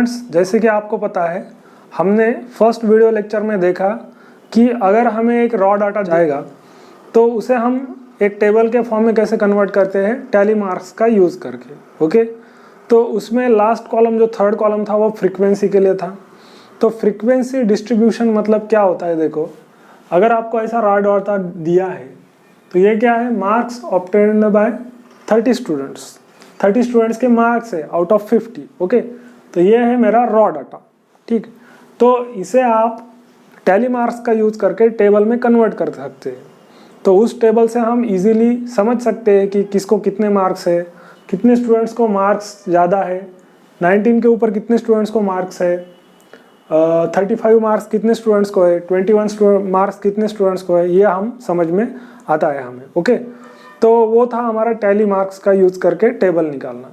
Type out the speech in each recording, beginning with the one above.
Students, जैसे कि आपको पता है हमने फर्स्ट वीडियो लेक्चर में देखा कि अगर हमें एक रॉ डाटा जाएगा तो उसे हम एक टेबल के फॉर्म में कैसे कन्वर्ट करते हैं, टैली मार्क्स का यूज़ करके। ओके, तो उसमें लास्ट कॉलम जो थर्ड कॉलम था वो फ्रीक्वेंसी के लिए था। तो फ्रीक्वेंसी डिस्ट्रीब्यूशन मतलब क्या होता है, देखो अगर आपको ऐसा रॉ डाटा दिया है तो ये क्या है, marks obtained by 30 students, 30 students के मार्क्स है आउट ऑफ 50। ओके, तो ये है मेरा रॉ डाटा। ठीक, तो इसे आप टैली मार्क्स का यूज़ करके टेबल में कन्वर्ट कर सकते हैं। तो उस टेबल से हम इजीली समझ सकते हैं कि किसको कितने मार्क्स है, कितने स्टूडेंट्स को मार्क्स ज़्यादा है, 19 के ऊपर कितने स्टूडेंट्स को मार्क्स है, 35 मार्क्स कितने स्टूडेंट्स को है, 21 मार्क्स कितने स्टूडेंट्स को है, ये हम समझ में आता है हमें। ओके, तो वो था हमारा टैली मार्क्स का यूज़ करके टेबल निकालना।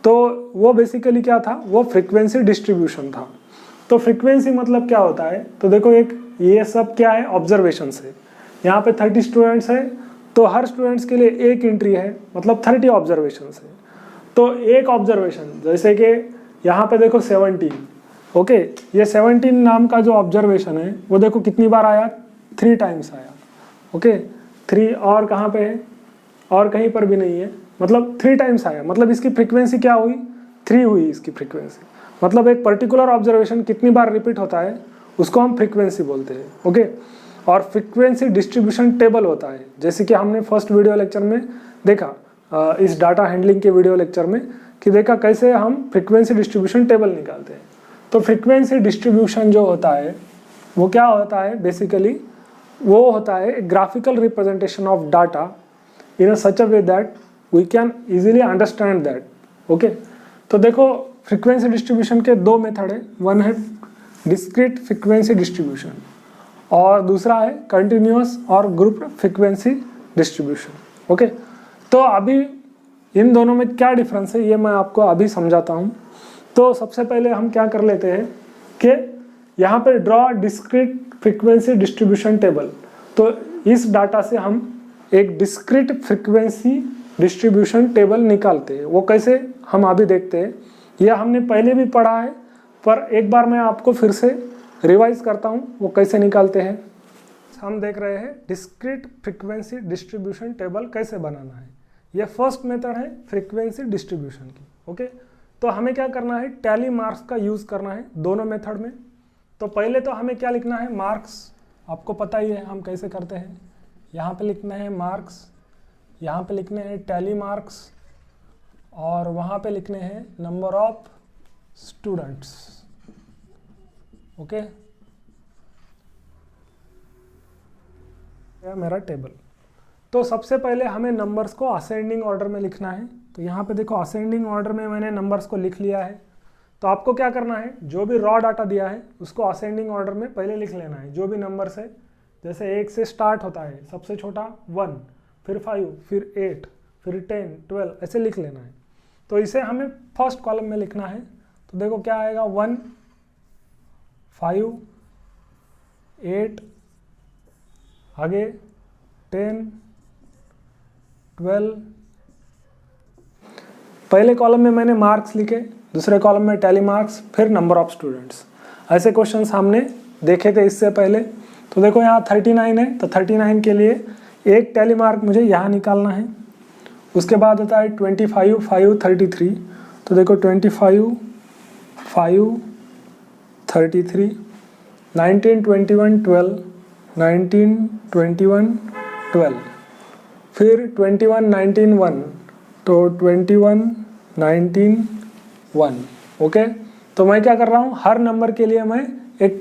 तो वो बेसिकली क्या था, वो फ्रीक्वेंसी डिस्ट्रीब्यूशन था। तो फ्रीक्वेंसी मतलब क्या होता है, तो देखो एक ये सब क्या है, ऑब्जर्वेशन है। यहाँ पे 30 स्टूडेंट्स है तो हर स्टूडेंट्स के लिए एक एंट्री है, मतलब 30 ऑब्जर्वेशन है। तो एक ऑब्जर्वेशन, जैसे कि यहाँ पे देखो 17। ओके, ये 17 नाम का जो ऑब्जर्वेशन है वो देखो कितनी बार आया, 3 टाइम्स आया। ओके, 3 और कहाँ पे है, और कहीं पर भी नहीं है, मतलब 3 टाइम्स आया, मतलब इसकी फ्रीक्वेंसी क्या हुई, 3 हुई इसकी फ्रीक्वेंसी। मतलब एक पर्टिकुलर ऑब्जर्वेशन कितनी बार रिपीट होता है उसको हम फ्रीक्वेंसी बोलते हैं। ओके, और फ्रीक्वेंसी डिस्ट्रीब्यूशन टेबल होता है, जैसे कि हमने फर्स्ट वीडियो लेक्चर में देखा, इस डाटा हैंडलिंग के वीडियो लेक्चर में कि देखा कैसे हम फ्रीक्वेंसी डिस्ट्रीब्यूशन टेबल निकालते हैं। तो फ्रीक्वेंसी डिस्ट्रीब्यूशन जो होता है वो क्या होता है, बेसिकली वो होता है graphical representation of data in a such a way that we can easily understand that. Okay, तो देखो फ्रीक्वेंसी डिस्ट्रीब्यूशन के 2 मेथड है, वन है डिस्क्रीट फ्रीक्वेंसी डिस्ट्रीब्यूशन और दूसरा है कंटिन्यूअस और ग्रुप फ्रीक्वेंसी डिस्ट्रीब्यूशन। ओके, तो अभी इन दोनों में क्या डिफरेंस है ये मैं आपको अभी समझाता हूँ। तो सबसे पहले हम क्या कर लेते हैं कि यहाँ पे draw discrete frequency distribution table. तो इस डाटा से हम एक डिस्क्रीट फ्रीक्वेंसी डिस्ट्रीब्यूशन टेबल निकालते हैं। वो कैसे हम अभी देखते हैं, यह हमने पहले भी पढ़ा है पर एक बार मैं आपको फिर से रिवाइज करता हूँ वो कैसे निकालते हैं। हम देख रहे हैं डिस्क्रीट फ्रीक्वेंसी डिस्ट्रीब्यूशन टेबल कैसे बनाना है। यह फर्स्ट मेथड है फ्रीक्वेंसी डिस्ट्रीब्यूशन की। ओके, तो हमें क्या करना है, टैली मार्क्स का यूज़ करना है दोनों मेथड में। तो पहले तो हमें क्या लिखना है, मार्क्स, आपको पता ही है हम कैसे करते हैं। यहाँ पे लिखना है मार्क्स, यहाँ पे लिखने हैं टैली मार्क्स और वहाँ पे लिखने हैं नंबर ऑफ स्टूडेंट्स। ओके, यह मेरा टेबल। तो सबसे पहले हमें नंबर्स को असेंडिंग ऑर्डर में लिखना है। तो यहाँ पे देखो असेंडिंग ऑर्डर में मैंने नंबर्स को लिख लिया है। तो आपको क्या करना है, जो भी रॉ डाटा दिया है उसको असेंडिंग ऑर्डर में पहले लिख लेना है। जो भी नंबर्स है, जैसे 1 से स्टार्ट होता है, सबसे छोटा 1, फिर 5, फिर 8, फिर 10, 12, ऐसे लिख लेना है। तो इसे हमें फर्स्ट कॉलम में लिखना है। तो देखो क्या आएगा, 1, 5, 8, आगे 10, 12। पहले कॉलम में मैंने मार्क्स लिखे, दूसरे कॉलम में टैली मार्क्स, फिर नंबर ऑफ स्टूडेंट्स। ऐसे क्वेश्चंस हमने देखे थे इससे पहले। तो देखो यहाँ 39 है, तो 39 के लिए एक टैली मार्क मुझे यहाँ निकालना है। उसके बाद होता है 25, 5, 33। तो देखो 25, 5, 33, 19, 21, 12, 19, 21, 12, फिर 21, 19, 1, तो 21, 19, 1। ओके, तो मैं क्या कर रहा हूँ, हर नंबर के लिए मैं एक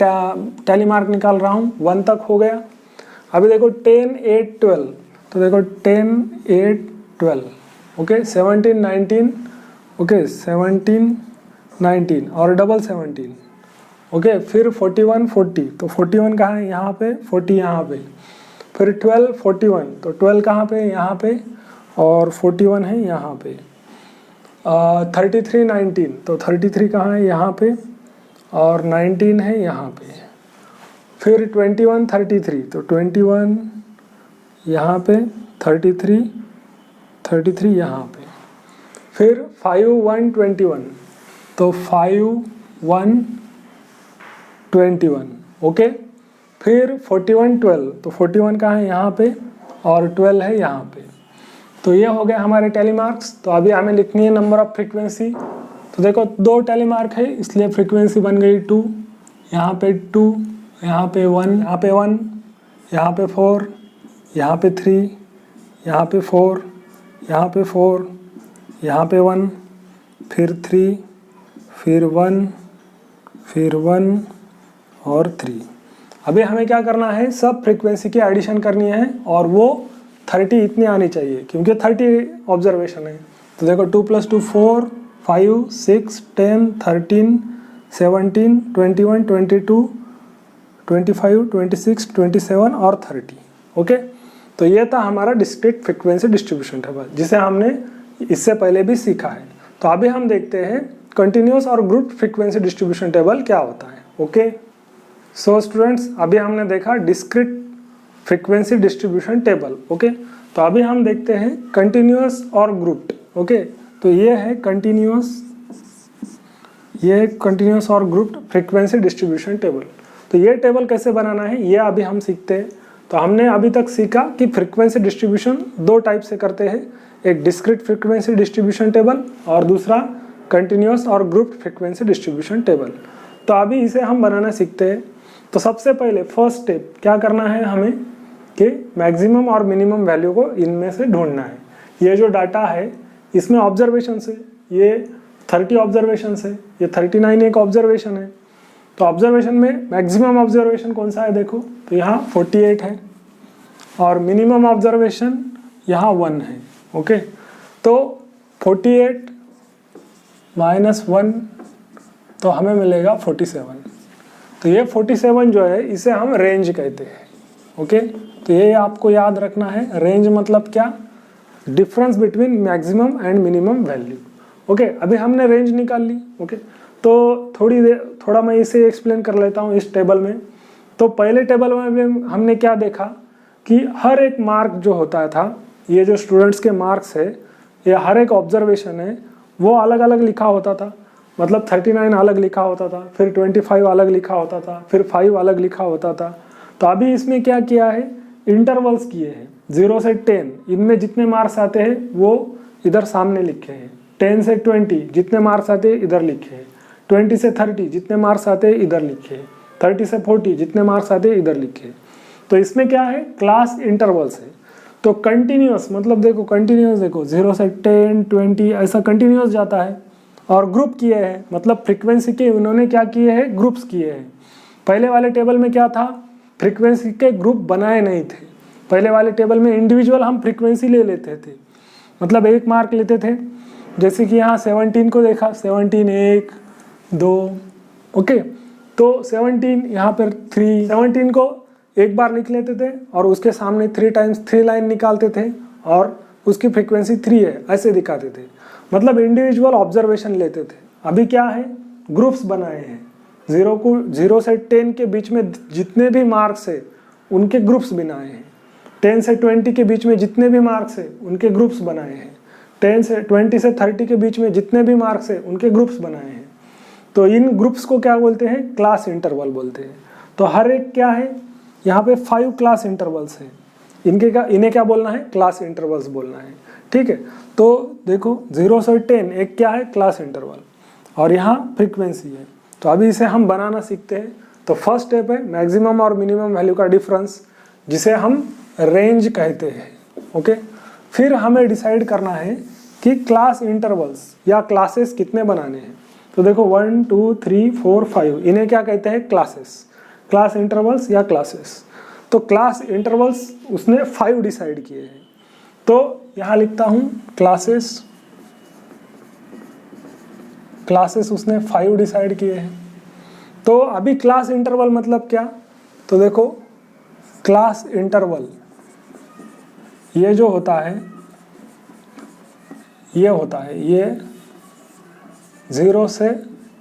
टैली मार्क निकाल रहा हूँ। 1 तक हो गया। अभी देखो 10, 8, 12। तो देखो 10, 8, 12। ओके, 17, 19। ओके, 17, 19 और डबल 17। ओके, फिर 41, 40। तो 41 कहाँ है, यहाँ पे, 40 यहाँ पे। फिर 12, 41। तो 12 कहाँ पे, यहाँ पे, और 41 है यहाँ पे। 33, 19। तो 33 कहाँ है, यहाँ पे, और 19 है यहाँ पे। फिर 21, 33। तो 21 यहाँ पे, 33 यहाँ पे। फिर 5, 1, 21। तो 5, 1 21, ओके। फिर 41 12, तो 41 कहाँ है, यहाँ पे, और 12 है यहाँ पे। तो ये हो गए हमारे टैली मार्क्स। तो अभी हमें लिखनी है नंबर ऑफ फ्रीक्वेंसी। तो देखो 2 टैली मार्क है, इसलिए फ्रीक्वेंसी बन गई 2, यहाँ पे 2, यहाँ पे 1, यहाँ पे 1, यहाँ पे 4, यहाँ पे 3, यहाँ पे 4, यहाँ पे 4, यहाँ पे 1, फिर 3, फिर 1, फिर 1 और 3। अभी हमें क्या करना है, सब फ्रीक्वेंसी की एडिशन करनी है और वो 30 इतनी आनी चाहिए क्योंकि 30 ऑब्जर्वेशन है। तो देखो 2 + 2 4, 5 6 10 13 17 21 22 25 26 27 और 30, ओके। तो ये था हमारा डिस्क्रीट फ्रीक्वेंसी डिस्ट्रीब्यूशन टेबल, जिसे हमने इससे पहले भी सीखा है। तो अभी हम देखते हैं कंटिन्यूस और ग्रुप फ्रीक्वेंसी डिस्ट्रीब्यूशन टेबल क्या होता है, ओके। सो स्टूडेंट्स, अभी हमने देखा discrete frequency distribution table, okay. तो अभी हम देखते हैं कंटिन्यूस और ग्रुप्ड, ओके। तो ये है कंटिन्यूस, ये कंटिन्यूस और ग्रुप्ड फ्रीक्वेंसी डिस्ट्रीब्यूशन टेबल। तो ये टेबल कैसे बनाना है ये अभी हम सीखते हैं। तो हमने अभी तक सीखा कि फ्रीक्वेंसी डिस्ट्रीब्यूशन 2 टाइप से करते हैं, एक डिस्क्रीट फ्रीक्वेंसी डिस्ट्रीब्यूशन टेबल और दूसरा कंटिन्यूस और ग्रुप्ड फ्रीक्वेंसी डिस्ट्रीब्यूशन टेबल। तो अभी इसे हम बनाना सीखते हैं। तो सबसे पहले फर्स्ट स्टेप क्या करना है हमें कि मैक्सिमम और मिनिमम वैल्यू को इनमें से ढूंढना है। ये जो डाटा है इसमें ऑब्जर्वेशन है, ये 30 ऑब्जर्वेशन है, ये 39 एक ऑब्जर्वेशन है। तो ऑब्जर्वेशन में मैक्सिमम ऑब्जर्वेशन कौन सा है देखो, तो यहाँ 48 है और मिनिमम ऑब्जर्वेशन यहाँ 1 है, ओके। तो 48 - 1 तो हमें मिलेगा 47। तो ये 47 जो है इसे हम रेंज कहते हैं, ओके। तो ये आपको याद रखना है, रेंज मतलब क्या, difference between maximum and minimum value, okay. अभी हमने रेंज निकाल ली, ओके। तो थोड़ा मैं इसे एक्सप्लेन कर लेता हूँ इस टेबल में। तो पहले टेबल में हमने क्या देखा कि हर एक मार्क जो होता था, ये जो स्टूडेंट्स के मार्क्स है, ये हर एक ऑब्जर्वेशन है वो अलग अलग लिखा होता था। मतलब 39 अलग लिखा होता था, फिर 25 अलग लिखा होता था, फिर 5 अलग लिखा होता था। तो अभी इसमें क्या किया है, इंटरवल्स किए हैं 0 से 10, इनमें जितने मार्क्स आते हैं वो इधर सामने लिखे हैं। 10 से 20 जितने मार्क्स आते हैं इधर लिखे हैं। 20 से 30 जितने मार्क्स आते हैं इधर लिखे हैं। 30 से 40 जितने मार्क्स आते हैं इधर लिखे हैं। तो इसमें क्या है, क्लास इंटरवल्स है। तो कंटिन्यूस मतलब देखो, कंटिन्यूस देखो 0 से 10 20 ऐसा कंटिन्यूस जाता है। और ग्रुप किए हैं, मतलब फ्रीक्वेंसी के उन्होंने क्या किए हैं, ग्रुप्स किए हैं। पहले वाले टेबल में क्या था, फ्रीक्वेंसी के ग्रुप बनाए नहीं थे। पहले वाले टेबल में इंडिविजुअल हम फ्रीक्वेंसी ले लेते थे, मतलब एक मार्क लेते थे। जैसे कि यहाँ 17 को देखा, 17 1 2, ओके। तो 17 यहाँ पर 3, 17 को एक बार लिख लेते थे और उसके सामने 3 टाइम्स 3 लाइन निकालते थे और उसकी फ्रीक्वेंसी 3 है ऐसे दिखाते थे। मतलब इंडिविजुअल ऑब्जर्वेशन लेते थे। अभी क्या है, ग्रुप्स बनाए हैं। 0 से 10 के बीच में जितने भी मार्क्स है उनके ग्रुप्स बनाए हैं। 10 से 20 के बीच में जितने भी मार्क्स है उनके ग्रुप्स बनाए हैं। 20 से 30 के बीच में जितने भी मार्क्स है उनके ग्रुप्स बनाए हैं। तो इन ग्रुप्स को क्या बोलते हैं, क्लास इंटरवल बोलते हैं। तो हर एक क्या है, यहाँ पे 5 क्लास इंटरवल्स हैं। इन्हें क्या बोलना है, क्लास इंटरवल्स बोलना है, ठीक है। तो देखो 0 से 10 एक क्या है, क्लास इंटरवल, और यहाँ फ्रीक्वेंसी है। तो अभी इसे हम बनाना सीखते हैं। तो फर्स्ट स्टेप है मैक्सिमम और मिनिमम वैल्यू का डिफरेंस, जिसे हम रेंज कहते हैं, ओके। फिर हमें डिसाइड करना है कि क्लास इंटरवल्स या क्लासेस कितने बनाने हैं। तो देखो 1 2 3 4 5 इन्हें क्या कहते हैं, क्लासेस, क्लास इंटरवल्स या क्लासेस। तो क्लास इंटरवल्स उसने 5 डिसाइड किए हैं। तो यहाँ लिखता हूँ क्लासेस, क्लासेस उसने 5 डिसाइड किए हैं। तो अभी क्लास इंटरवल मतलब क्या, तो देखो क्लास इंटरवल ये जो होता है, ये 0 से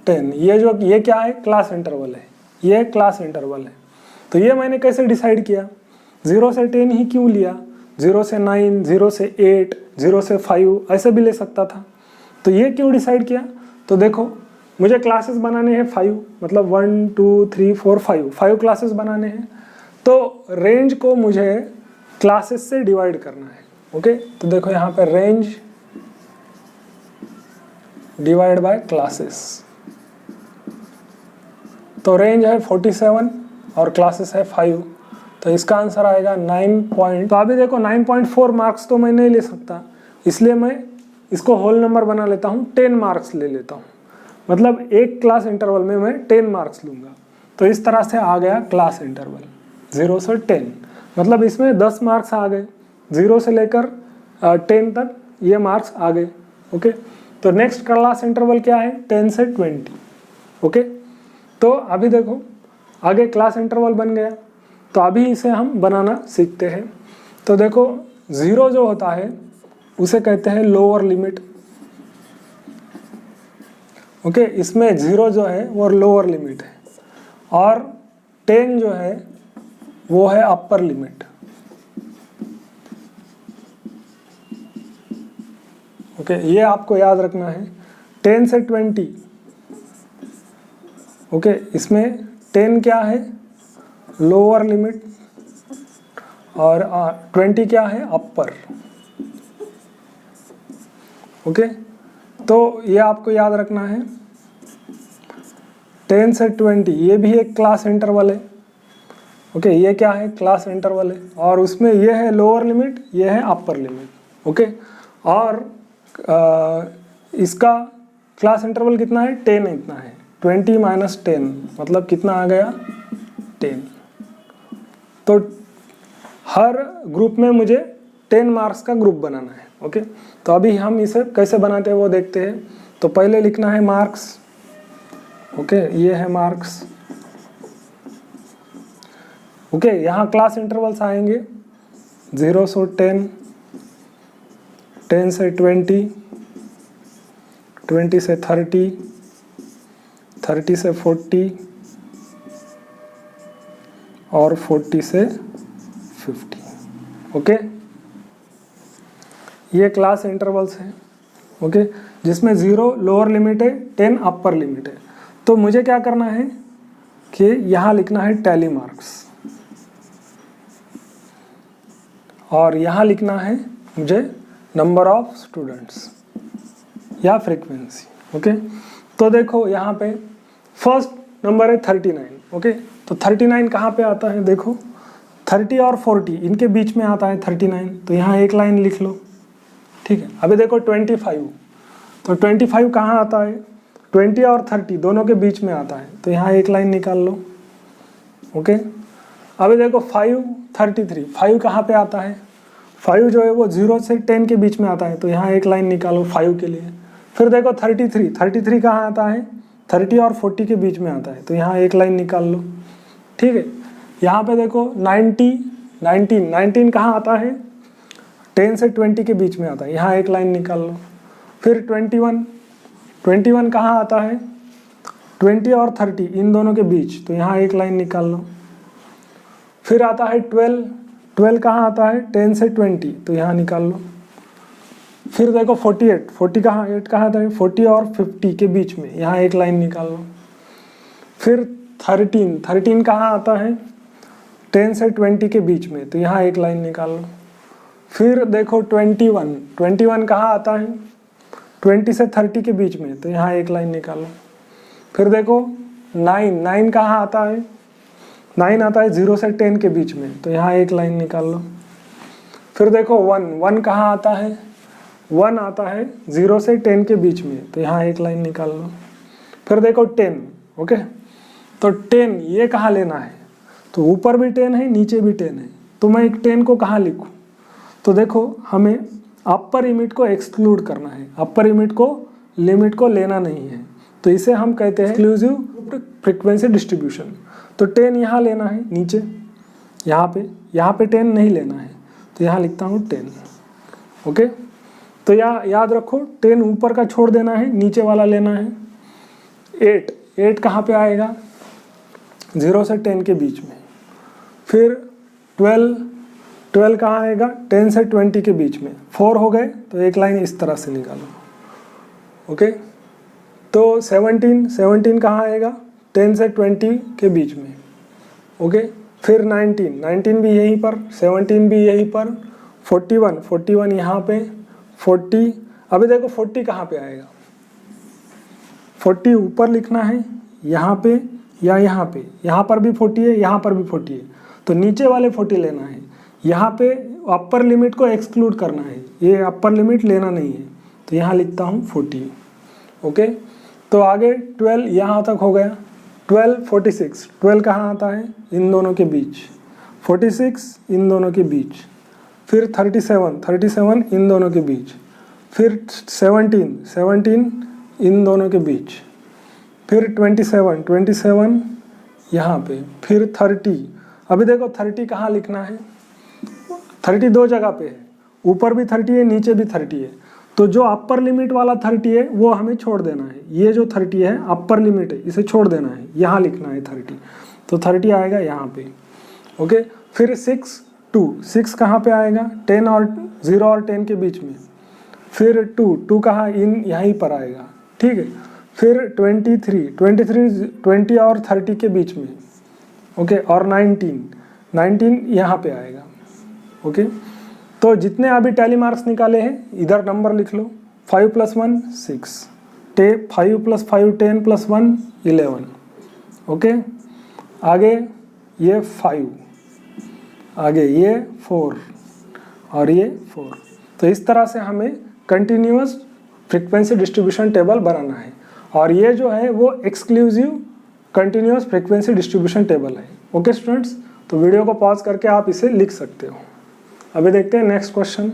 10, ये क्या है, क्लास इंटरवल है, ये क्लास इंटरवल है। तो ये मैंने कैसे डिसाइड किया, 0 से 10 ही क्यों लिया, 0 से 9, 0 से 8, 0 से 5 ऐसे भी ले सकता था। तो ये क्यों डिसाइड किया, तो देखो मुझे क्लासेस बनाने हैं 5, मतलब 1 2 3 4 5 क्लासेस बनाने हैं। तो रेंज को मुझे क्लासेस से डिवाइड करना है। ओके, तो देखो यहाँ पे रेंज डिवाइड बाय क्लासेस, तो रेंज है 47 और क्लासेस है 5, तो इसका आंसर आएगा 9 तो अभी देखो 9.4 मार्क्स तो मैं नहीं ले सकता, इसलिए मैं इसको होल नंबर बना लेता हूँ, 10 मार्क्स ले लेता हूँ। मतलब एक क्लास इंटरवल में मैं 10 मार्क्स लूँगा। तो इस तरह से आ गया क्लास इंटरवल 0 से 10, मतलब इसमें 10 मार्क्स आ गए, 0 से लेकर 10 तक ये मार्क्स आ गए। ओके, तो नेक्स्ट क्लास इंटरवल क्या है, 10 से 20। ओके, तो अभी देखो आगे क्लास इंटरवल बन गया, तो अभी इसे हम बनाना सीखते हैं। तो देखो 0 जो होता है उसे कहते हैं लोअर लिमिट। ओके, इसमें 0 जो है वो लोअर लिमिट है, और 10 जो है वो है अपर लिमिट। ओके, ये आपको याद रखना है। 10 से 20, ओके, इसमें 10 क्या है, लोअर लिमिट, और 20 क्या है, अपर। ओके, तो ये आपको याद रखना है। 10 से 20 ये भी एक क्लास इंटरवल है। ओके, ये क्या है, क्लास इंटरवल है, और उसमें ये है लोअर लिमिट, ये है अपर लिमिट। ओके, और इसका क्लास इंटरवल कितना है, 10 इतना है। 20 माइनस 10 मतलब कितना आ गया, 10। तो हर ग्रुप में मुझे 10 मार्क्स का ग्रुप बनाना है। ओके, तो अभी हम इसे कैसे बनाते हैं वो देखते हैं। तो पहले लिखना है मार्क्स। ओके, ये है मार्क्स। ओके, यहाँ क्लास इंटरवल्स आएंगे 0 से 10, 10 से 20, 20 से 30, 30 से 40, और 40 से 50। ओके, ये क्लास इंटरवल्स हैं। ओके, जिसमें 0 लोअर लिमिट है, 10 अपर लिमिट है। तो मुझे क्या करना है कि यहाँ लिखना है टैली मार्क्स, और यहाँ लिखना है मुझे नंबर ऑफ स्टूडेंट्स या फ्रीक्वेंसी। ओके, तो देखो यहाँ पे फर्स्ट नंबर है 39। ओके, तो 39 कहाँ पे आता है, देखो 30 और 40 इनके बीच में आता है 39, तो यहाँ एक लाइन लिख लो। ठीक है, अभी देखो 25, तो 25 कहाँ आता है, 20 और 30 दोनों के बीच में आता है, तो यहाँ एक लाइन निकाल लो। ओके, अभी देखो 5 33, 5 कहाँ पे आता है, 5 जो है वो 0 से 10 के बीच में आता है, तो यहाँ एक लाइन निकालो 5 के लिए। फिर देखो 33 कहाँ आता है, 30 और 40 के बीच में आता है, तो यहाँ एक लाइन निकाल लो। ठीक है, यहाँ पे देखो 19 कहाँ आता है, 10 से 20 के बीच में आता है, यहाँ एक लाइन निकाल लो। फिर 21 कहाँ आता है, 20 और 30 इन दोनों के बीच, तो यहाँ एक लाइन निकाल लो। फिर आता है 12 कहाँ आता है, 10 से 20, तो यहाँ निकाल लो। फिर देखो 48 कहाँ आता है, 40 और 50 के बीच में, यहाँ एक लाइन निकाल लो। फिर 13 कहाँ आता है, 10 से 20 के बीच में, तो यहाँ एक लाइन निकाल लो। फिर देखो 21 कहाँ आता है, 20 से 30 के बीच में, तो यहाँ एक लाइन निकालो। फिर देखो 9 कहाँ आता है, 9 आता है 0 से 10 के बीच में, तो यहाँ एक लाइन निकाल लो। फिर देखो 1 कहाँ आता है, 1 आता है 0 से 10 के बीच में, तो यहाँ एक लाइन निकाल लो। फिर देखो 10। ओके, तो 10 ये कहाँ लेना है, तो ऊपर भी 10 है, नीचे भी 10 है, तो मैं एक 10 को कहाँ लिखूँ, तो देखो हमें अपर लिमिट को एक्सक्लूड करना है, अपर लिमिट को लेना नहीं है, तो इसे हम कहते हैं एक्सक्लूसिव फ्रीक्वेंसी डिस्ट्रीब्यूशन। तो 10 यहाँ लेना है नीचे, यहाँ पे 10 नहीं लेना है, तो यहाँ लिखता हूँ 10। ओके, तो याद रखो 10 ऊपर का छोड़ देना है, नीचे वाला लेना है। 8 कहाँ पे आएगा, 0 से 10 के बीच में। फिर 12 कहाँ आएगा, 10 से 20 के बीच में। 4 हो गए, तो एक लाइन इस तरह से निकालो। ओके, तो 17 कहाँ आएगा? 10 से 20 के बीच में। ओके, फिर 19 भी यहीं पर, 17 भी यहीं पर, 41 यहाँ पे, 40। अभी देखो 40 कहाँ पे आएगा? 40 ऊपर लिखना है यहाँ पे या यहाँ पे? यहाँ पर भी 40 है, यहाँ पर भी 40 है, तो नीचे वाले 40 लेना है। यहाँ पे अपर लिमिट को एक्सक्लूड करना है, ये अपर लिमिट लेना नहीं है, तो यहाँ लिखता हूँ 40। ओके, तो आगे 12 यहाँ तक हो गया। 12, 46, 12 कहाँ आता है? इन दोनों के बीच। 46 इन दोनों के बीच। फिर 37 इन दोनों के बीच। फिर 17 इन दोनों के बीच। फिर 27 यहाँ पे। फिर 30। अभी देखो 30 कहाँ लिखना है? 30 दो जगह पे है, ऊपर भी 30 है, नीचे भी 30 है, तो जो अपर लिमिट वाला 30 है वो हमें छोड़ देना है। ये जो 30 है अपर लिमिट है, इसे छोड़ देना है, यहाँ लिखना है 30, तो 30 आएगा यहाँ पे। ओके, फिर 6 कहाँ पे आएगा? 10 और 0 और 10 के बीच में। फिर 2 कहाँ? यहीं पर आएगा, ठीक है। फिर 23 20 और 30 के बीच में। ओके, और 19 यहाँ पे आएगा। ओके, तो जितने अभी टैली मार्क्स निकाले हैं इधर नंबर लिख लो। 5 + 1 6, 5 + 5 10 + 1 11। ओके, आगे ये 5, आगे ये 4 और ये 4। तो इस तरह से हमें कंटिन्यूअस फ्रीक्वेंसी डिस्ट्रीब्यूशन टेबल बनाना है, और ये जो है वो exclusive continuous frequency distribution table है। ओके स्टूडेंट्स, तो वीडियो को पॉज करके आप इसे लिख सकते हो। अभी देखते हैं नेक्स्ट क्वेश्चन।